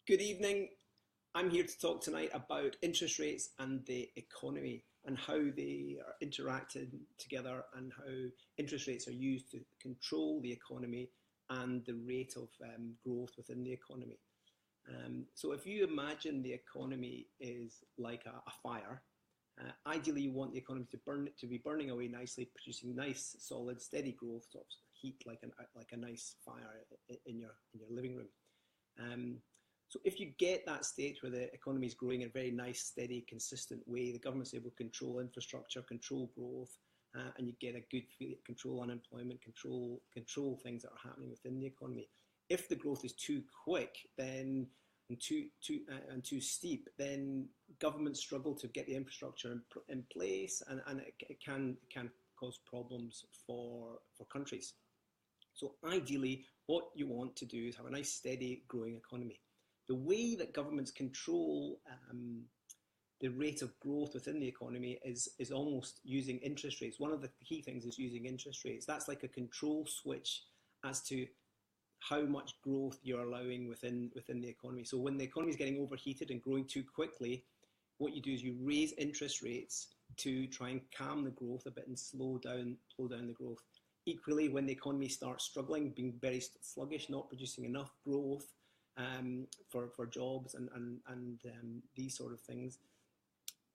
Good evening. I'm here to talk tonight about interest rates and the economy and how they are interacting together and how interest rates are used to control the economy and the rate of growth within the economy. So if you imagine the economy is like a fire, ideally you want the economy to be burning away nicely, producing nice, solid, steady growth, sort of heat like a nice fire in your living room. So if you get that state where the economy is growing in a very nice, steady, consistent way, the government's able to control infrastructure, control growth, and you get a good control unemployment, control things that are happening within the economy. If the growth is too quick, then and too steep, then governments struggle to get the infrastructure in place, and it can cause problems for countries. So ideally, what you want to do is have a nice, steady, growing economy. The way that governments control the rate of growth within the economy is almost using interest rates. One of the key things is using interest rates. That's like a control switch as to how much growth you're allowing within the economy. So when the economy is getting overheated and growing too quickly, what you do is you raise interest rates to try and calm the growth a bit and slow down the growth. Equally, when the economy starts struggling, being very sluggish, not producing enough growth for jobs and these sort of things,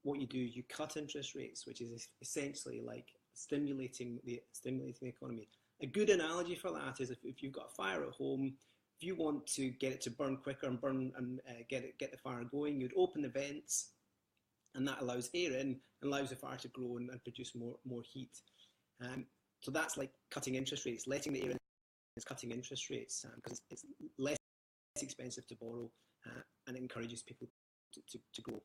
what you do is you cut interest rates, which is essentially like stimulating the economy. A good analogy for that is if you've got a fire at home, if you want to get it to burn quicker and get the fire going, you'd open the vents, and that allows air in and allows the fire to grow and produce more heat. So that's like cutting interest rates. Letting the air in is cutting interest rates because it's less expensive to borrow and it encourages people to grow.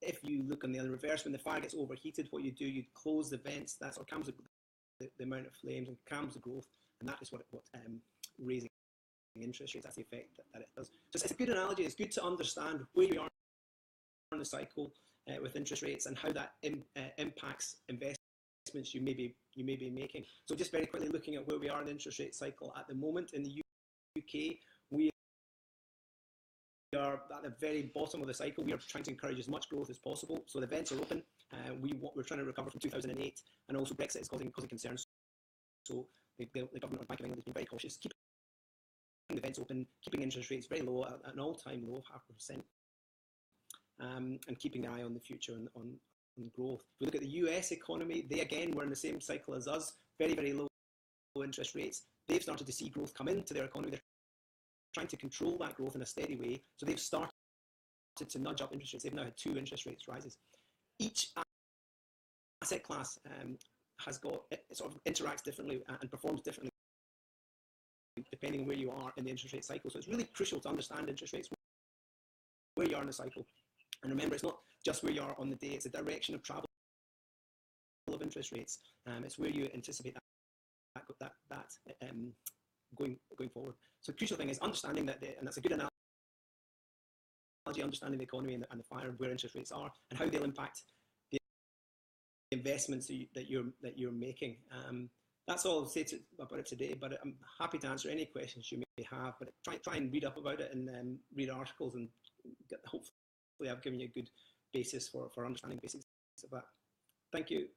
If you look on the other reverse, when the fire gets overheated, what you do, you close the vents. That sort of calms the amount of flames and calms the growth, and that is what raising interest rates, that's the effect that it does. So it's a good analogy. It's good to understand where we are in the cycle with interest rates and how that impacts investments you may be making. So just very quickly looking at where we are in the interest rate cycle at the moment in the UK, we are at the very bottom of the cycle. We are trying to encourage as much growth as possible. So the vents are open. We're trying to recover from 2008, and also Brexit is causing concerns. So the government of Bank of England has been very cautious, keeping the vents open, keeping interest rates very low, at an all-time low of 0.5%, and keeping an eye on the future on growth. If we look at the US economy, they again were in the same cycle as us, very, very low interest rates. They've started to see growth come into their economy. They're trying to control that growth in a steady way. So they've started to nudge up interest rates. They've now had 2 interest rates rises. Each asset class has got, it sort of interacts differently and performs differently depending on where you are in the interest rate cycle. So it's really crucial to understand interest rates, where you are in the cycle. And remember, it's not just where you are on the day, it's the direction of travel of interest rates. It's where you anticipate that going forward. So the crucial thing is understanding that, and that's a good analogy, understanding the economy and the fire and where interest rates are and how they'll impact the investments that you're making. That's all I'll say about it today, but I'm happy to answer any questions you may have. But try and read up about it and read articles, and hopefully I've given you a good basis for understanding the basics of that. Thank you.